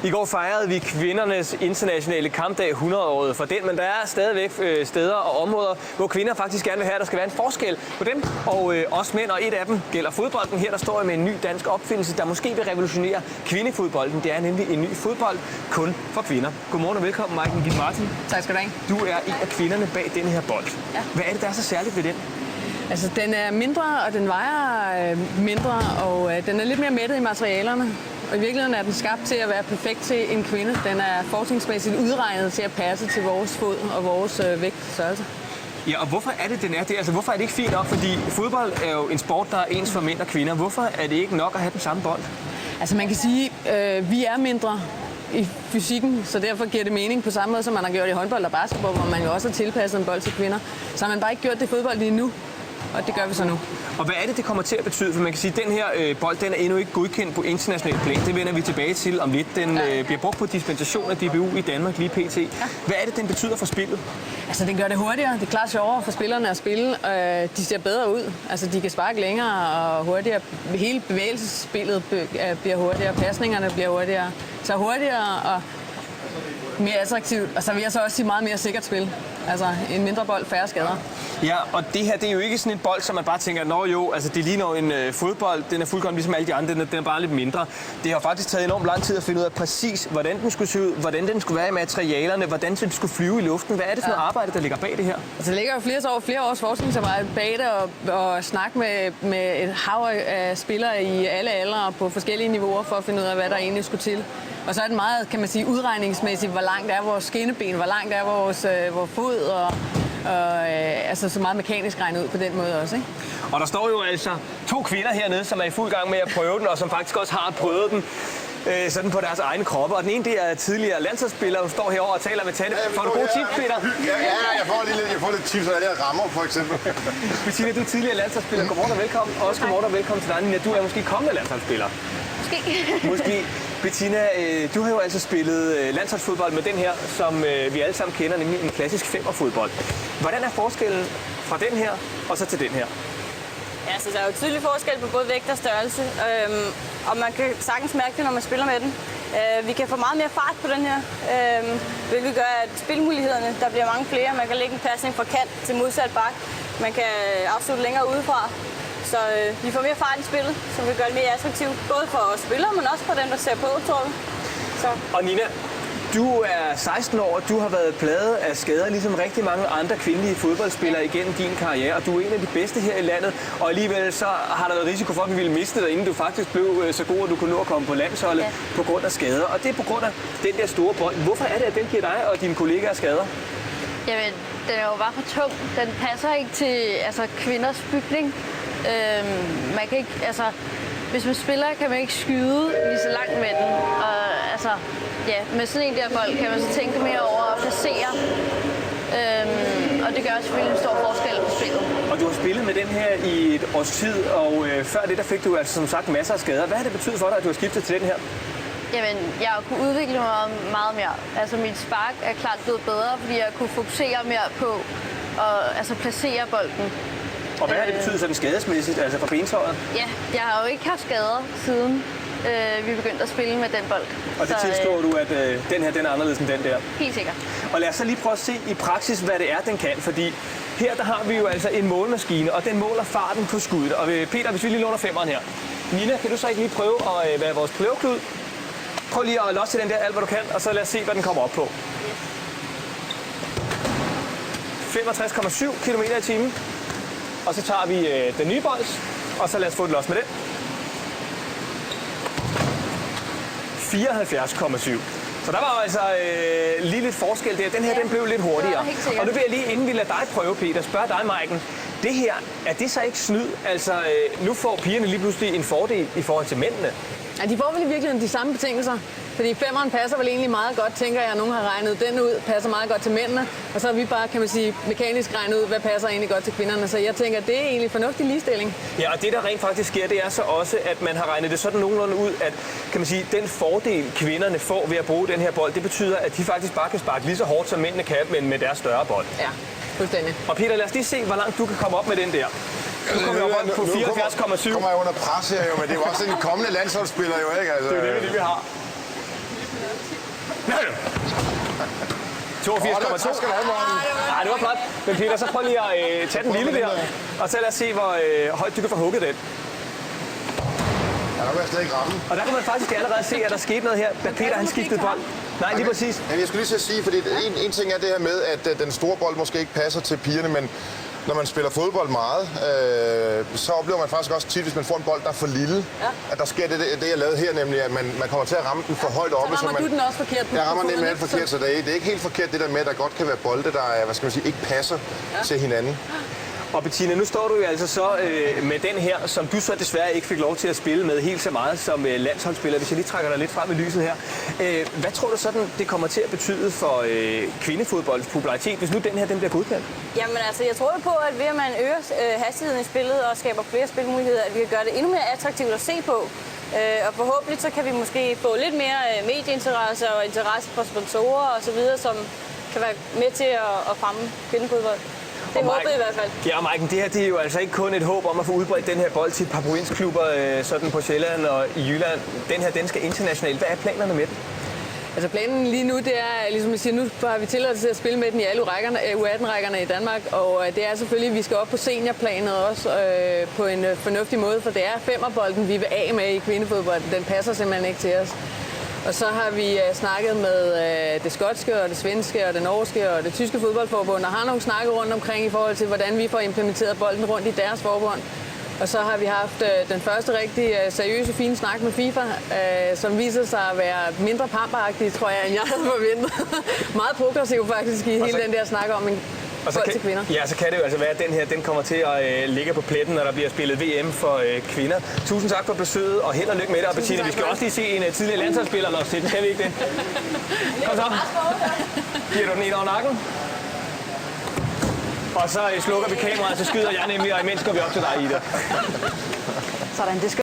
I går fejrede vi kvindernes internationale kampdag 100-året for den, men der er stadigvæk steder og områder, hvor kvinder faktisk gerne vil have, at der skal være en forskel på dem og os mænd, og et af dem gælder fodbolden. Her der står jeg med en ny dansk opfindelse, der måske vil revolutionere kvindefodbolden. Det er nemlig en ny fodbold kun for kvinder. Godmorgen og velkommen, Maiken Gitte Martin. Tak skal du have. Du er en af kvinderne bag denne her bold. Ja. Hvad er det, der er så særligt ved den? Altså, den er mindre, og den vejer mindre, og den er lidt mere mættet i materialerne. Og i virkeligheden er den skabt til at være perfekt til en kvinde. Den er forskningsmæssigt udregnet til at passe til vores fod og vores vægtstørrelse. Ja, og hvorfor er det, den er det? Altså, hvorfor er det ikke fint nok? Fordi fodbold er jo en sport, der er ens for mænd og kvinder. Hvorfor er det ikke nok at have den samme bold? Altså, man kan sige, vi er mindre i fysikken, så derfor giver det mening på samme måde, som man har gjort i håndbold og basketball, hvor man jo også har tilpasset en bold til kvinder. Så har man bare ikke gjort det i fodbold lige nu, og det gør vi så nu. Og hvad er det kommer til at betyde? For man kan sige, at den her bold, den er endnu ikke godkendt på international plan. Det vender vi tilbage til om lidt. Den bliver brugt på dispensation af DBU i Danmark lige pt. Ja. Hvad er det, den betyder for spillet? Altså, den gør det hurtigere. Det er klart sjovere for spillerne at spille. De ser bedre ud. Altså, de kan sparke længere og hurtigere. Hele bevægelsesspillet bliver hurtigere. Pasningerne bliver hurtigere. Så hurtigere og mere attraktivt. Og så vil jeg så også sige meget mere sikkert spil. Altså, en mindre bold, færre skader. Ja, og det her, det er jo ikke sådan en bold, som man bare tænker, nå jo, altså det ligner en fodbold, den er fuldkommen ligesom alle de andre, den er bare lidt mindre. Det har faktisk taget enormt lang tid at finde ud af præcis, hvordan den skulle se ud, hvordan den skulle være i materialerne, hvordan den skulle flyve i luften. Hvad er det for noget arbejde, der ligger bag det her? Altså, det ligger jo flere års forskningsarbejde bag det, og snak med et hav af spillere i alle aldre på forskellige niveauer for at finde ud af, hvad der egentlig skulle til. Og så er det meget, kan man sige, udregningsmæssigt, hvor langt er vores skinneben, hvor langt er vores fod, og altså så meget mekanisk regnet ud på den måde også, ikke? Og der står jo altså 2 kvinder hernede, som er i fuld gang med at prøve den, og som faktisk også har prøvet den sådan på deres egne kroppe. Og den ene, det er tidligere landsholdsspiller, du står herovre og taler med Tanne. Får du gode tips, Peter? Ja, jeg får lidt tips af det her rammer, for eksempel. Bettina, du er tidligere landsholdsspiller. Godmorgen og velkommen. Og også godmorgen og velkommen til dig, Nina. Du er måske kommende landsholdsspiller. Måske. Bettina, du har jo altså spillet landsholdsfodbold med den her, som vi alle sammen kender, nemlig en klassisk femmerfodbold. Hvordan er forskellen fra den her og så til den her? Ja, så der er jo tydelig forskel på både vægt og størrelse, og man kan sagtens mærke det, når man spiller med den. Vi kan få meget mere fart på den her, hvilket gør, at spilmulighederne, der bliver mange flere. Man kan lægge en pasning fra kant til modsat bak. Man kan afslutte længere udefra. Så vi får mere fart i spillet, som vil gøre det mere attraktivt, både for os spillere, men også for dem, der ser på, tror jeg. Så. Og Nina, du er 16 år, og du har været plaget af skader, ligesom rigtig mange andre kvindelige fodboldspillere igennem din karriere, og du er en af de bedste her i landet, og alligevel så har der været risiko for, at vi ville miste dig, inden du faktisk blev så god, at du kunne nå at komme på landsholdet på grund af skader. Og det er på grund af den der store bold. Hvorfor er det, at den giver dig og dine kollegaer skader? Jamen, den er jo bare for tung. Den passer ikke til kvinders bygning. Man kan ikke, hvis man spiller, kan man ikke skyde lige så langt med den. Og med sådan en der bold kan man så tænke mere over at placere. Og det gør selvfølgelig en stor forskel på spillet. Og du har spillet med den her i et års tid, og før det der fik du altså som sagt masser af skader. Hvad har det betydet for dig, at du har skiftet til den her? Jamen, jeg har kunnet udvikle mig meget mere. Altså, mit spark er klart blevet bedre, fordi jeg kunne fokusere mere på at placere bolden. Og hvad har det betydet sådan skadesmæssigt, altså for bentøjet? Ja, jeg har jo ikke haft skader siden vi begyndte at spille med den bold. Og det tilstår du, at den her den er anderledes end den der? Helt sikkert. Og lad os så lige prøve at se i praksis, hvad det er, den kan. Fordi her der har vi jo altså en målemaskine, og den måler farten på skuddet. Og Peter, hvis vi lige låner 5'eren her. Nina, kan du så ikke lige prøve at være vores prøveklud? Prøv lige at losse den der alt, hvad du kan, og så lad os se, hvad den kommer op på. 65,7 km/t. Og så tager vi den nye bold, og så lad os få den los med den. 74,7. Så der var altså lige lidt forskel der. Den her, den blev lidt hurtigere. Og nu vil jeg lige, inden vi lader dig prøve, Peter, spørge dig, Maiken. Det her, er det så ikke snyd? Altså, nu får pigerne lige pludselig en fordel i forhold til mændene. Ja, de får vel i virkeligheden de samme betingelser. Fordi 5'eren passer vel egentlig meget godt, tænker jeg. Nogen har regnet den ud, passer meget godt til mændene. Og så har vi bare, kan man sige, mekanisk regnet ud, hvad passer egentlig godt til kvinderne. Så jeg tænker, det er egentlig fornuftig ligestilling. Ja, og det der rent faktisk sker, det er så også, at man har regnet det sådan nogenlunde ud, at kan man sige, den fordel kvinderne får ved at bruge den her bold, det betyder, at de faktisk bare kan sparke lige så hårdt, som mændene kan, men med deres større bold. Ja, fuldstændig. Og Peter, lad os lige se, hvor langt du kan komme op med den der. Nu kommer vi op på 74,7. kommer jeg under pres her jo, men det er jo også en kommende landsholdsspiller jo, ikke? Altså, det er jo det, vi har. 82,2. skal du have, Morten. Ej, det var flot. Men Peter, så prøv lige at tage den lille der, og så lad os se, hvor højt du kan få hugget den. Ja, der kan jeg stadig ikke ramme. Og der kan man faktisk allerede se, at der skete noget her, da Peter han skiftede bold. Nej, lige præcis. Jamen, jeg skulle lige til at sige, fordi en ting er det her med, at den store bold måske ikke passer til pigerne, men når man spiller fodbold meget, så oplever man faktisk også tit, hvis man får en bold, der er for lille, at der sker det jeg lavede her, nemlig at man kommer til at ramme den for højt oppe. Så rammer du den også forkert. Jeg rammer nemlig alt forkert, så det er ikke helt forkert det der med, at der godt kan være bolde, der hvad skal man sige, ikke passer til hinanden. Og Bettina, nu står du jo altså så med den her, som du så desværre ikke fik lov til at spille med helt så meget som landsholdsspiller. Hvis jeg lige trækker dig lidt frem i lyset her. Hvad tror du sådan, det kommer til at betyde for kvindefodbolds popularitet, hvis nu den her den bliver godkendt? Jamen altså, jeg tror jo på, at ved at man øger hastigheden i spillet og skaber flere spilmuligheder, at vi kan gøre det endnu mere attraktivt at se på. Og forhåbentlig så kan vi måske få lidt mere medieinteresse og interesse fra sponsorer osv., som kan være med til at fremme kvindefodbold. Det håber jeg i hvert fald. Ja, og Maiken, det her det er jo altså ikke kun et håb om at få udbredt den her bold til et par provinsklubber sådan på Sjælland og i Jylland. Den her, den skal internationalt. Hvad er planerne med den? Altså planen lige nu, det er, ligesom jeg siger, nu har vi tilladelse til at spille med den i alle U18-rækkerne i Danmark, og det er selvfølgelig, at vi skal op på seniorplanet også på en fornuftig måde, for det er femmerbolden, vi vil af med i kvindefodbold. Den passer simpelthen ikke til os. Og så har vi snakket med det skotske og det svenske og det norske og det tyske fodboldforbund, og har nogle snakke rundt omkring i forhold til, hvordan vi får implementeret bolden rundt i deres forbund. Og så har vi haft den første rigtig seriøse, fine snak med FIFA, som viser sig at være mindre pamperagtig, tror jeg, end jeg havde forventet. Meget progressiv faktisk i hele den der snak om en bold til kvinder. Ja, så kan det jo altså være, at den her den kommer til at ligge på pletten, når der bliver spillet VM for kvinder. Tusind tak for besøget, og held og lykke med det. Og Bettina, vi skal også lige se en tidligere landsholdsspiller når til. Kan vi ikke det? Kom så. Giver du den en over nakken? Og så slukker vi kameraet, så skyder jeg nemlig, og imens går vi op til dig, Ida. Sådan, det skal